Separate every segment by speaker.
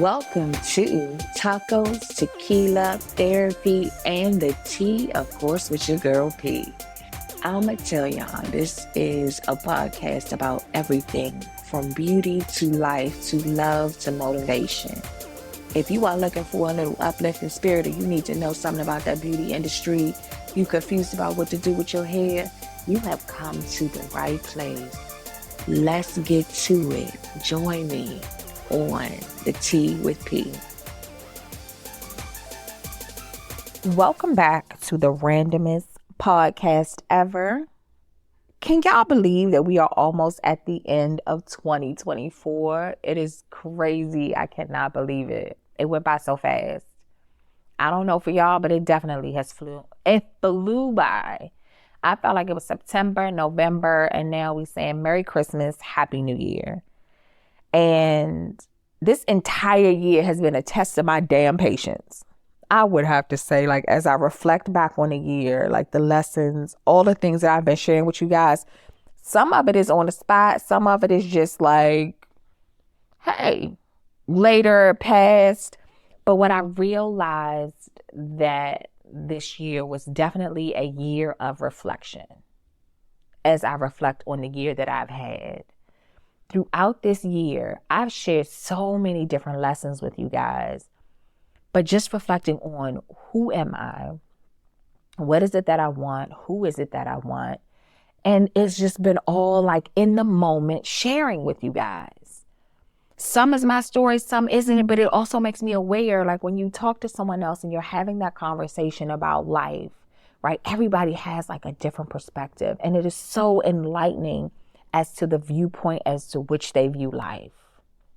Speaker 1: Welcome to Tacos, Tequila, Therapy, and the Tea, of course, with your girl P. I'ma tell y'all, this is a podcast about everything from beauty to life to love to motivation. If you are looking for a little uplifting spirit or you need to know something about that beauty industry, you confused about what to do with your hair, you have come to the right place. Let's get to it. Join me on the Tea with P. Welcome back to the randomest podcast ever. Can y'all believe that we are almost at the end of 2024? It is crazy. I cannot believe it. It went by so fast. I don't know for y'all, but it definitely It flew by. I felt like it was September, November, and now we saying Merry Christmas, Happy New Year. And this entire year has been a test of my damn patience. I would have to say, like, as I reflect back on the year, like the lessons, all the things that I've been sharing with you guys, some of it is on the spot. Some of it is just like, hey, later, past. But when I realized that this year was definitely a year of reflection, as I reflect on the year that I've had. Throughout this year, I've shared so many different lessons with you guys, but just reflecting on who am I? What is it that I want? Who is it that I want? And it's just been all like in the moment sharing with you guys. Some is my story, some isn't it, but it also makes me aware, like when you talk to someone else and you're having that conversation about life, right? Everybody has like a different perspective, and it is so enlightening as to the viewpoint as to which they view life,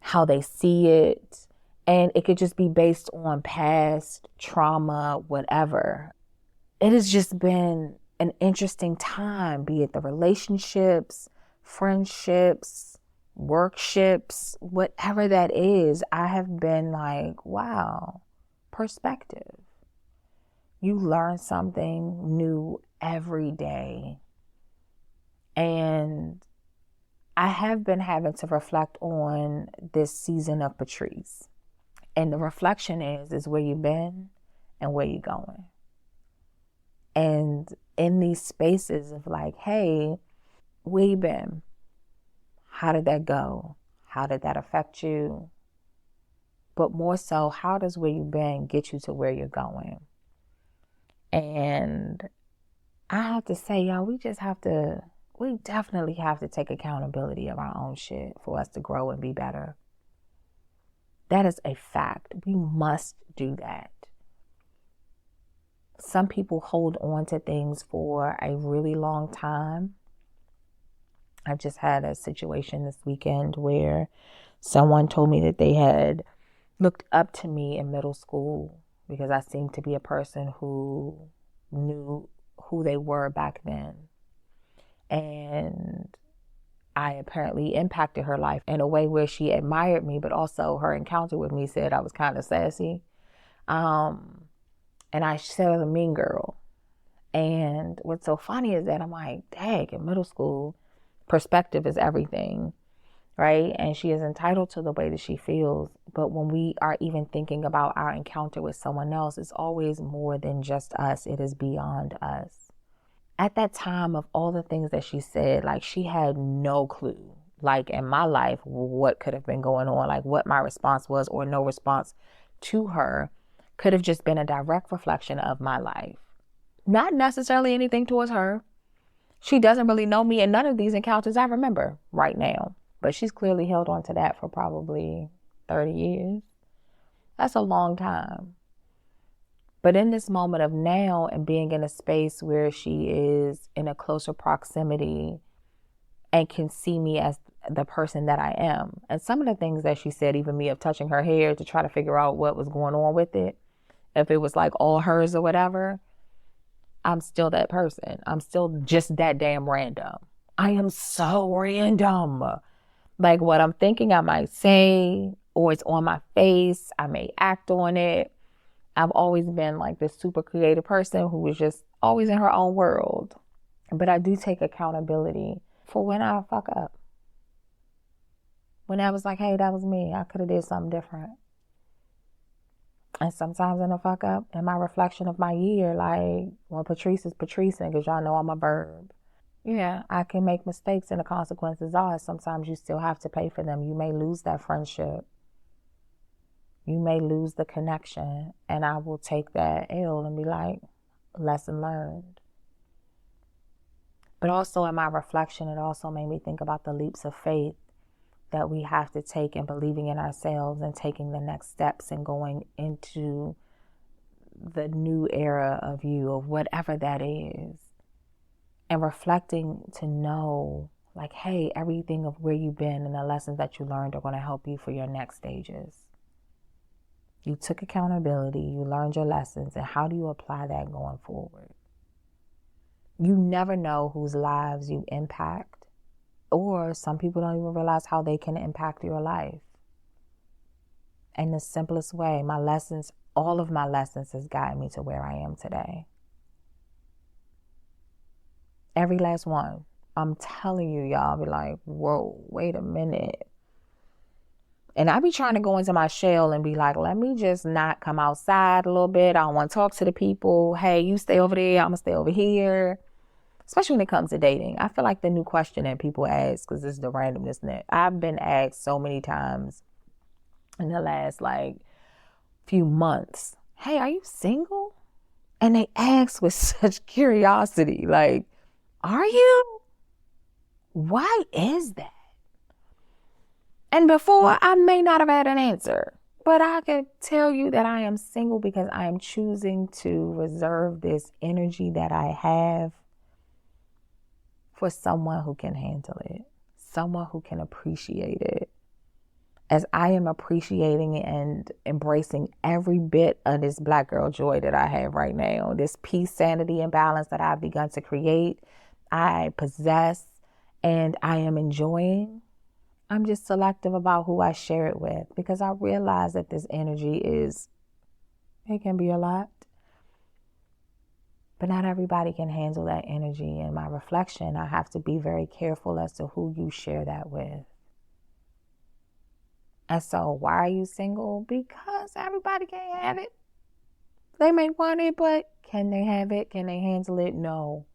Speaker 1: how they see it. And it could just be based on past trauma, whatever. It has just been an interesting time, be it the relationships, friendships, workships, whatever that is. I have been like, wow, perspective. You learn something new every day. And I have been having to reflect on this season of Patrice. And the reflection is where you've been and where you're going. And in these spaces of like, hey, where you been? How did that go? How did that affect you? But more so, how does where you've been get you to where you're going? And I have to say, y'all, we definitely have to take accountability of our own shit for us to grow and be better. That is a fact. We must do that. Some people hold on to things for a really long time. I just had a situation this weekend where someone told me that they had looked up to me in middle school because I seemed to be a person who knew who they were back then. And I apparently impacted her life in a way where she admired me, but also her encounter with me said I was kind of sassy. And I said I was a mean girl. And what's so funny is that I'm like, dang, in middle school, perspective is everything, right? And she is entitled to the way that she feels. But when we are even thinking about our encounter with someone else, it's always more than just us. It is beyond us. At that time of all the things that she said, like she had no clue, like in my life, what could have been going on, like what my response was or no response to her could have just been a direct reflection of my life. Not necessarily anything towards her. She doesn't really know me, and none of these encounters I remember right now, but she's clearly held on to that for probably 30 years. That's a long time. But in this moment of now and being in a space where she is in a closer proximity and can see me as the person that I am. And some of the things that she said, even me of touching her hair to try to figure out what was going on with it, if it was like all hers or whatever, I'm still that person. I'm still just that damn random. I am so random. Like what I'm thinking I might say, or it's on my face, I may act on it. I've always been like this super creative person who was just always in her own world. But I do take accountability for when I fuck up. When I was like, hey, that was me. I could have did something different. And sometimes in the fuck up, in my reflection of my year, like when Patrice is Patricing, because y'all know I'm a verb. Yeah, I can make mistakes and the consequences are sometimes you still have to pay for them. You may lose that friendship. You may lose the connection. And I will take that L and be like, lesson learned. But also in my reflection, it also made me think about the leaps of faith that we have to take in believing in ourselves and taking the next steps and going into the new era of you, or whatever that is. And reflecting to know, like, hey, everything of where you've been and the lessons that you learned are going to help you for your next stages. You took accountability, you learned your lessons, and how do you apply that going forward? You never know whose lives you impact, or some people don't even realize how they can impact your life. And the simplest way, my lessons, all of my lessons has gotten me to where I am today. Every last one. I'm telling you, y'all be like, whoa, wait a minute. And I be trying to go into my shell and be like, let me just not come outside a little bit. I don't want to talk to the people. Hey, you stay over there. I'm going to stay over here. Especially when it comes to dating. I feel like the new question that people ask, because this is the randomness net. I've been asked so many times in the last few months, hey, are you single? And they ask with such curiosity, like, are you? Why is that? And before, I may not have had an answer, but I can tell you that I am single because I am choosing to reserve this energy that I have for someone who can handle it, someone who can appreciate it. As I am appreciating and embracing every bit of this Black girl joy that I have right now, this peace, sanity, and balance that I've begun to create, I possess, and I am enjoying. I'm just selective about who I share it with, because I realize that this energy it can be a lot. But not everybody can handle that energy. In my reflection, I have to be very careful as to who you share that with. And so why are you single? Because everybody can't have it. They may want it, but can they have it? Can they handle it? No.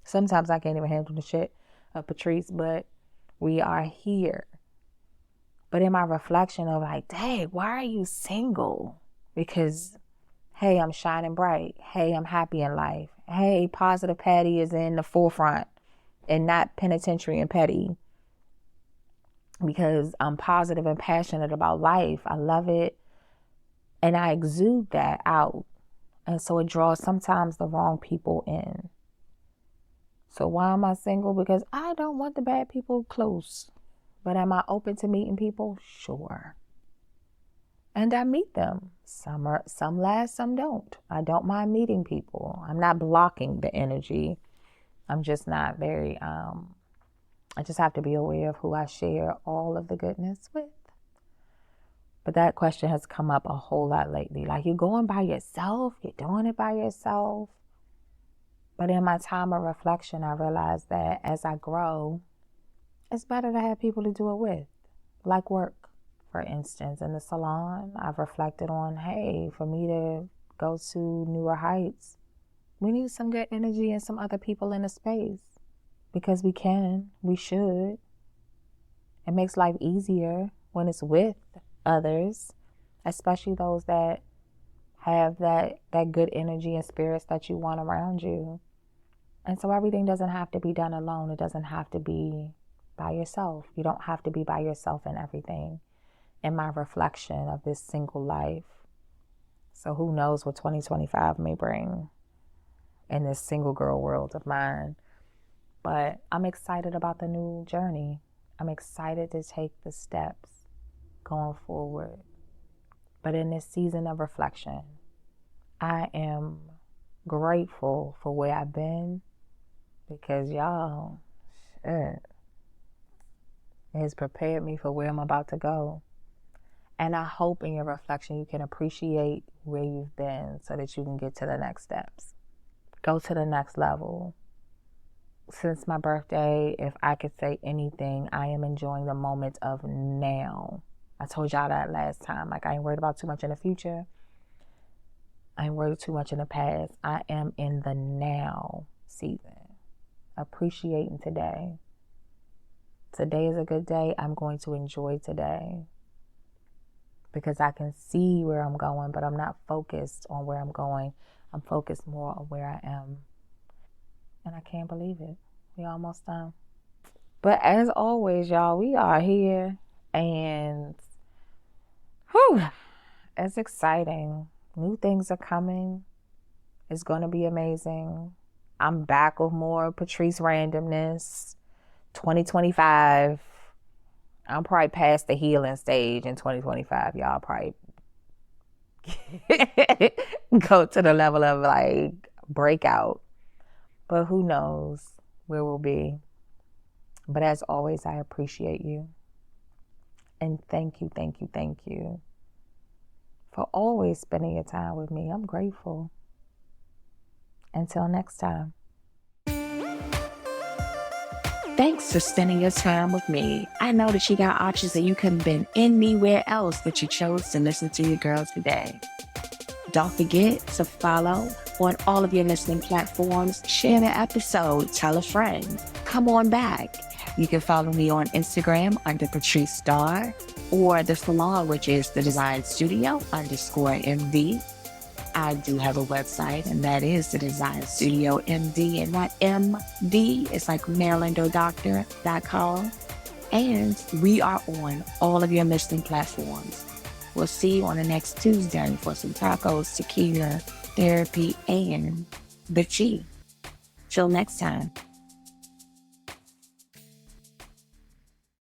Speaker 1: Sometimes I can't even handle the shit of Patrice, but we are here. But in my reflection of like, dang, why are you single? Because, hey, I'm shining bright. Hey, I'm happy in life. Hey, positive Patty is in the forefront and not penitentiary and petty. Because I'm positive and passionate about life. I love it. And I exude that out. And so it draws sometimes the wrong people in. So why am I single? Because I don't want the bad people close. But am I open to meeting people? Sure. And I meet them. Some last, some don't. I don't mind meeting people. I'm not blocking the energy. I'm just not very, I just have to be aware of who I share all of the goodness with. But that question has come up a whole lot lately. Like, you're going by yourself? You're doing it by yourself? But in my time of reflection, I realized that as I grow, it's better to have people to do it with. Like work, for instance. In the salon, I've reflected on, hey, for me to go to newer heights, we need some good energy and some other people in the space. Because we should. It makes life easier when it's with others, especially those that have that good energy and spirits that you want around you. And so everything doesn't have to be done alone. It doesn't have to be by yourself. You don't have to be by yourself in everything. In my reflection of this single life. So who knows what 2025 may bring in this single girl world of mine. But I'm excited about the new journey. I'm excited to take the steps going forward. But in this season of reflection, I am grateful for where I've been, because y'all, shit, it has prepared me for where I'm about to go. And I hope in your reflection you can appreciate where you've been so that you can get to the next steps. Go to the next level. Since my birthday, if I could say anything, I am enjoying the moment of now. I told y'all that last time. Like, I ain't worried about too much in the future. I ain't worried too much in the past. I am in the now season. Appreciating today. Today is a good day. I'm going to enjoy today because I can see where I'm going, but I'm not focused on where I'm going. I'm focused more on where I am. And I can't believe it. We almost done. But as always, y'all, we are here and whew, it's exciting. New things are coming. It's going to be amazing. I'm back with more Patrice randomness. 2025. I'm probably past the healing stage in 2025. Y'all probably go to the level of like breakout. But who knows where we'll be. But as always, I appreciate you. And thank you, thank you, thank you for always spending your time with me. I'm grateful. Until next time.
Speaker 2: Thanks for spending your time with me. I know that you got options that you couldn't have been anywhere else, but you chose to listen to your girl today. Don't forget to follow on all of your listening platforms. Share the episode. Tell a friend. Come on back. You can follow me on Instagram under Patrice Star or the salon, which is the Design Studio _MD. I do have a website, and that is the Design Studio MD, and that MD is like MarylandODoctor.com. And we are on all of your listening platforms. We'll see you on the next Tuesday for some tacos, tequila, therapy, and the tea. Till next time.